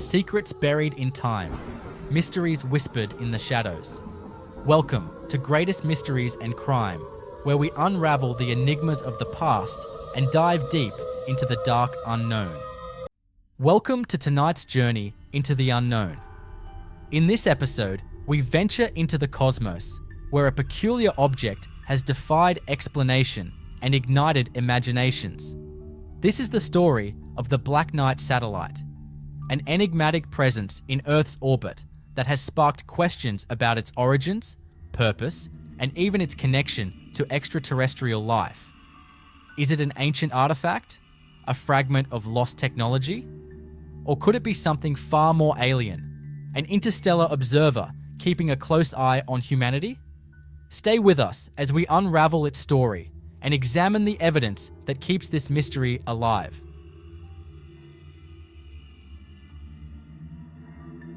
Secrets buried in time, mysteries whispered in the shadows. Welcome to Greatest Mysteries and Crime, where we unravel the enigmas of the past and dive deep into the dark unknown. Welcome to tonight's journey into the unknown. In this episode, we venture into the cosmos, where a peculiar object has defied explanation and ignited imaginations. This is the story of the Black Knight satellite, an enigmatic presence in Earth's orbit that has sparked questions about its origins, purpose, and even its connection to extraterrestrial life. Is it an ancient artifact? A fragment of lost technology? Or could it be something far more alien? An interstellar observer keeping a close eye on humanity? Stay with us as we unravel its story and examine the evidence that keeps this mystery alive.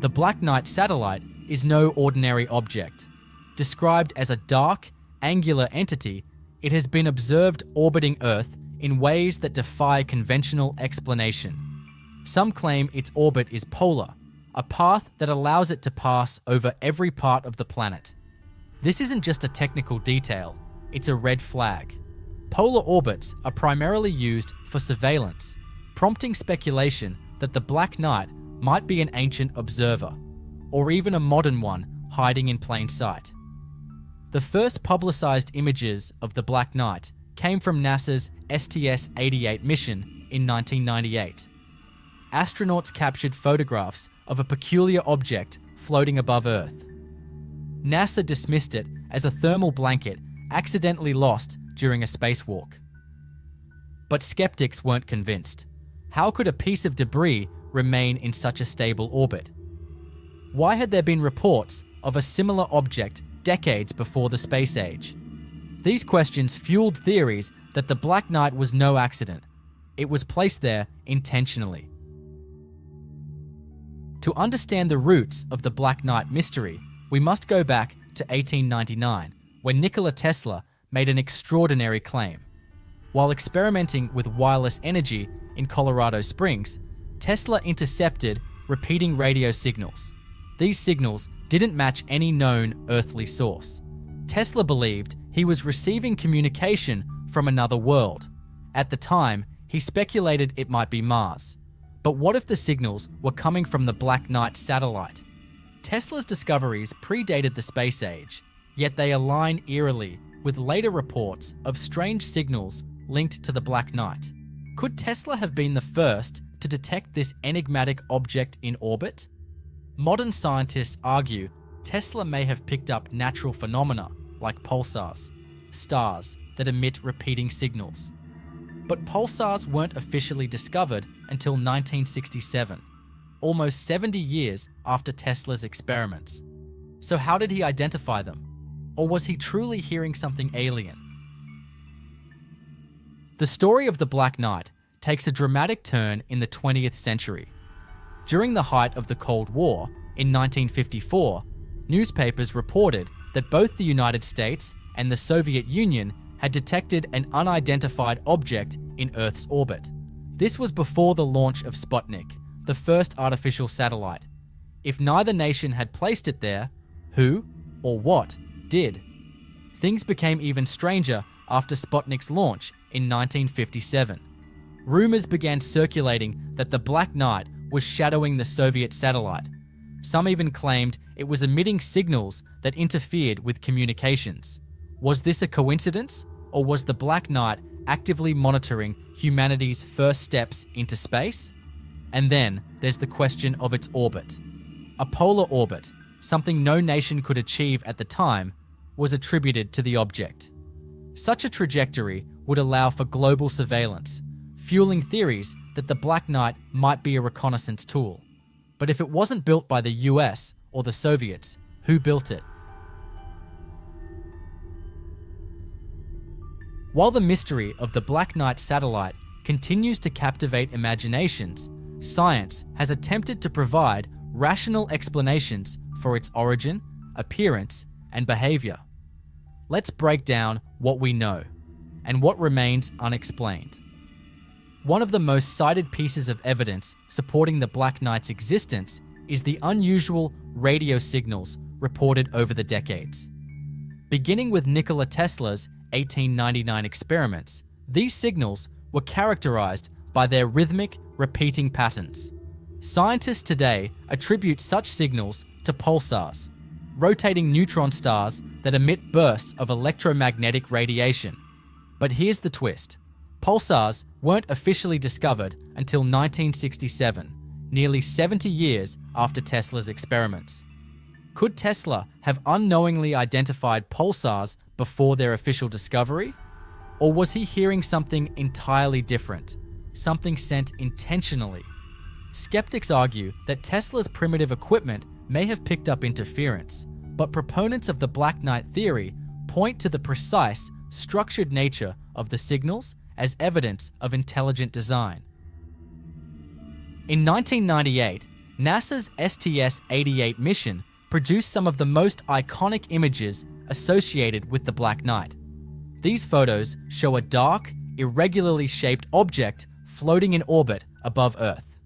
The Black Knight satellite is no ordinary object. Described as a dark, angular entity, it has been observed orbiting Earth in ways that defy conventional explanation. Some claim its orbit is polar, a path that allows it to pass over every part of the planet. This isn't just a technical detail, it's a red flag. Polar orbits are primarily used for surveillance, prompting speculation that the Black Knight might be an ancient observer, or even a modern one hiding in plain sight. The first publicized images of the Black Knight came from NASA's STS-88 mission in 1998. Astronauts captured photographs of a peculiar object floating above Earth. NASA dismissed it as a thermal blanket accidentally lost during a spacewalk. But skeptics weren't convinced. How could a piece of debris remain in such a stable orbit? Why had there been reports of a similar object decades before the space age? These questions fueled theories that the Black Knight was no accident. It was placed there intentionally. To understand the roots of the Black Knight mystery, we must go back to 1899, when Nikola Tesla made an extraordinary claim. While experimenting with wireless energy in Colorado Springs, Tesla intercepted repeating radio signals. These signals didn't match any known earthly source. Tesla believed he was receiving communication from another world. At the time, he speculated it might be Mars. But what if the signals were coming from the Black Knight satellite? Tesla's discoveries predated the space age, yet they align eerily with later reports of strange signals linked to the Black Knight. Could Tesla have been the first to detect this enigmatic object in orbit? Modern scientists argue Tesla may have picked up natural phenomena like pulsars, stars that emit repeating signals. But pulsars weren't officially discovered until 1967, almost 70 years after Tesla's experiments. So how did he identify them? Or was he truly hearing something alien? The story of the Black Knight takes a dramatic turn in the 20th century. During the height of the Cold War, in 1954, newspapers reported that both the United States and the Soviet Union had detected an unidentified object in Earth's orbit. This was before the launch of Sputnik, the first artificial satellite. If neither nation had placed it there, who or what did? Things became even stranger after Sputnik's launch in 1957. Rumors began circulating that the Black Knight was shadowing the Soviet satellite. Some even claimed it was emitting signals that interfered with communications. Was this a coincidence, or was the Black Knight actively monitoring humanity's first steps into space? And then there's the question of its orbit. A polar orbit, something no nation could achieve at the time, was attributed to the object. Such a trajectory would allow for global surveillance, fueling theories that the Black Knight might be a reconnaissance tool. But if it wasn't built by the US or the Soviets, who built it? While the mystery of the Black Knight satellite continues to captivate imaginations, science has attempted to provide rational explanations for its origin, appearance, and behavior. Let's break down what we know and what remains unexplained. One of the most cited pieces of evidence supporting the Black Knight's existence is the unusual radio signals reported over the decades. Beginning with Nikola Tesla's 1899 experiments, these signals were characterized by their rhythmic, repeating patterns. Scientists today attribute such signals to pulsars, rotating neutron stars that emit bursts of electromagnetic radiation. But here's the twist. Pulsars weren't officially discovered until 1967, nearly 70 years after Tesla's experiments. Could Tesla have unknowingly identified pulsars before their official discovery? Or was he hearing something entirely different, something sent intentionally? Skeptics argue that Tesla's primitive equipment may have picked up interference, but proponents of the Black Knight theory point to the precise, structured nature of the signals as evidence of intelligent design. In 1998, NASA's STS-88 mission produced some of the most iconic images associated with the Black Knight. These photos show a dark, irregularly shaped object floating in orbit above Earth.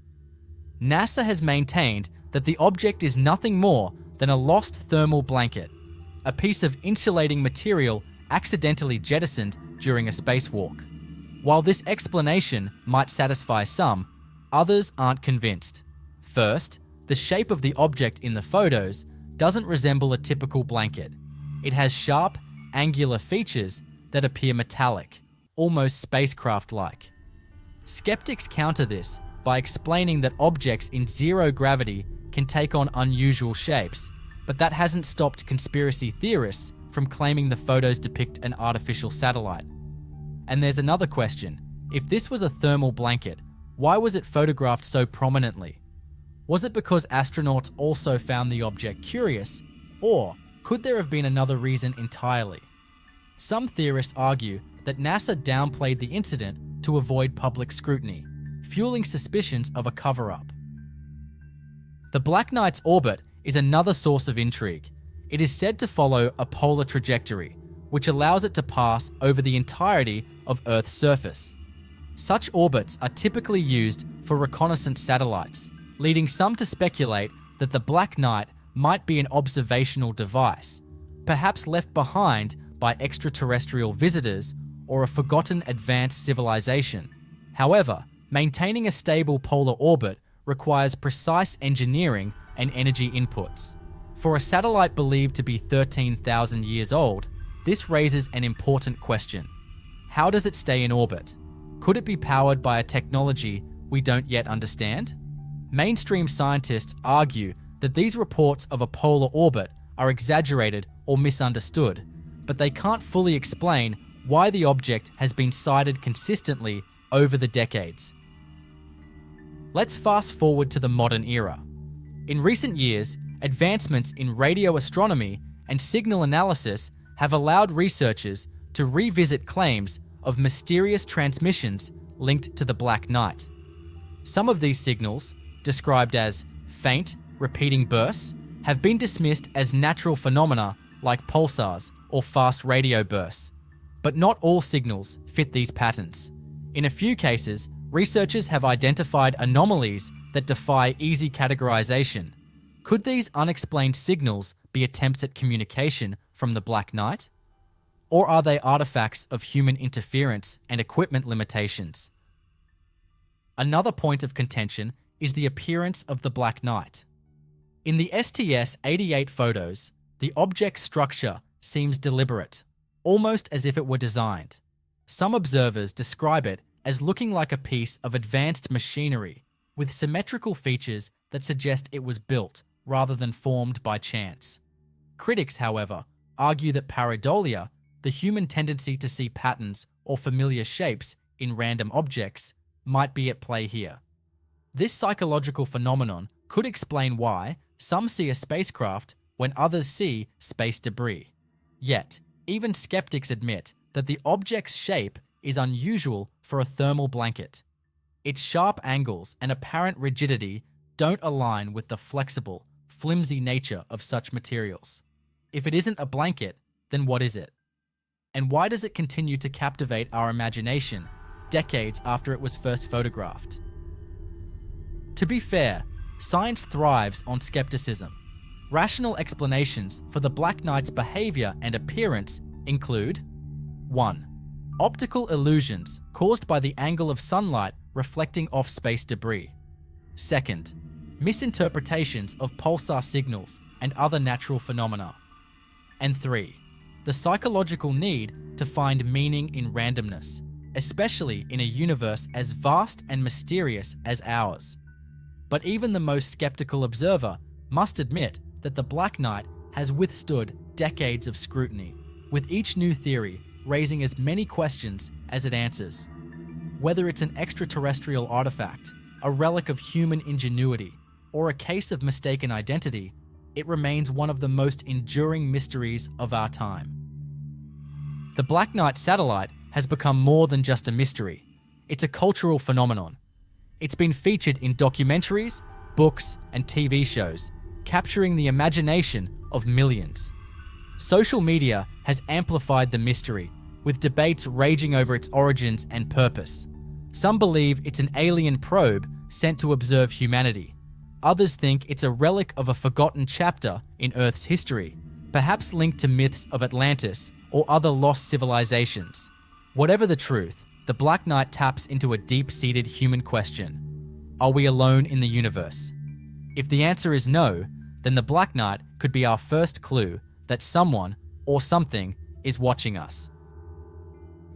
NASA has maintained that the object is nothing more than a lost thermal blanket, a piece of insulating material accidentally jettisoned during a spacewalk. While this explanation might satisfy some, others aren't convinced. First, the shape of the object in the photos doesn't resemble a typical blanket. It has sharp, angular features that appear metallic, almost spacecraft-like. Skeptics counter this by explaining that objects in zero gravity can take on unusual shapes, but that hasn't stopped conspiracy theorists from claiming the photos depict an artificial satellite. And there's another question. If this was a thermal blanket, why was it photographed so prominently? Was it because astronauts also found the object curious, or could there have been another reason entirely? Some theorists argue that NASA downplayed the incident to avoid public scrutiny, fueling suspicions of a cover-up. The Black Knight's orbit is another source of intrigue. It is said to follow a polar trajectory, which allows it to pass over the entirety of Earth's surface. Such orbits are typically used for reconnaissance satellites, leading some to speculate that the Black Knight might be an observational device, perhaps left behind by extraterrestrial visitors or a forgotten advanced civilization. However, maintaining a stable polar orbit requires precise engineering and energy inputs. For a satellite believed to be 13,000 years old, this raises an important question. How does it stay in orbit? Could it be powered by a technology we don't yet understand? Mainstream scientists argue that these reports of a polar orbit are exaggerated or misunderstood, but they can't fully explain why the object has been sighted consistently over the decades. Let's fast forward to the modern era. In recent years, advancements in radio astronomy and signal analysis have allowed researchers to revisit claims of mysterious transmissions linked to the Black Knight. Some of these signals, described as faint, repeating bursts, have been dismissed as natural phenomena like pulsars or fast radio bursts. But not all signals fit these patterns. In a few cases, researchers have identified anomalies that defy easy categorization. Could these unexplained signals be attempts at communication from the Black Knight? Or are they artifacts of human interference and equipment limitations? Another point of contention is the appearance of the Black Knight. In the STS-88 photos, the object's structure seems deliberate, almost as if it were designed. Some observers describe it as looking like a piece of advanced machinery, with symmetrical features that suggest it was built rather than formed by chance. Critics, however, argue that pareidolia, the human tendency to see patterns or familiar shapes in random objects, might be at play here. This psychological phenomenon could explain why some see a spacecraft when others see space debris. Yet, even skeptics admit that the object's shape is unusual for a thermal blanket. Its sharp angles and apparent rigidity don't align with the flexible, flimsy nature of such materials. If it isn't a blanket, then what is it? And why does it continue to captivate our imagination decades after it was first photographed. To be fair, science thrives on skepticism. Rational explanations for the Black Knight's behavior and appearance include 1. Optical illusions caused by the angle of sunlight reflecting off space debris. 2nd, misinterpretations of pulsar signals and other natural phenomena. And 3, the psychological need to find meaning in randomness, especially in a universe as vast and mysterious as ours. But even the most skeptical observer must admit that the Black Knight has withstood decades of scrutiny, with each new theory raising as many questions as it answers. Whether it's an extraterrestrial artifact, a relic of human ingenuity, or a case of mistaken identity, it remains one of the most enduring mysteries of our time. The Black Knight satellite has become more than just a mystery. It's a cultural phenomenon. It's been featured in documentaries, books, and TV shows, capturing the imagination of millions. Social media has amplified the mystery, with debates raging over its origins and purpose. Some believe it's an alien probe sent to observe humanity. Others think it's a relic of a forgotten chapter in Earth's history, perhaps linked to myths of Atlantis or other lost civilizations. Whatever the truth, the Black Knight taps into a deep-seated human question. Are we alone in the universe? If the answer is no, then the Black Knight could be our first clue that someone or something is watching us.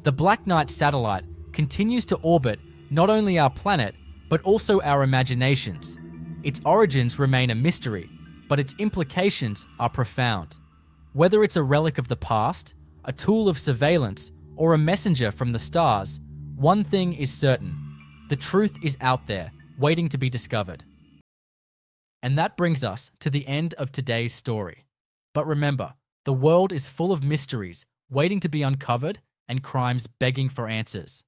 The Black Knight satellite continues to orbit not only our planet, but also our imaginations. Its origins remain a mystery, but its implications are profound. Whether it's a relic of the past, a tool of surveillance, or a messenger from the stars, one thing is certain: the truth is out there, waiting to be discovered. And that brings us to the end of today's story. But remember, the world is full of mysteries waiting to be uncovered and crimes begging for answers.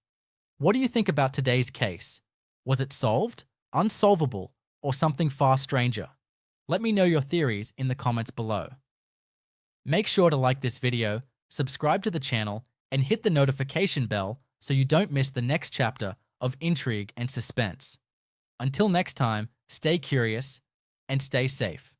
What do you think about today's case? Was it solved, unsolvable, or something far stranger? Let me know your theories in the comments below. Make sure to like this video, subscribe to the channel, and hit the notification bell so you don't miss the next chapter of intrigue and suspense. Until next time, stay curious and stay safe.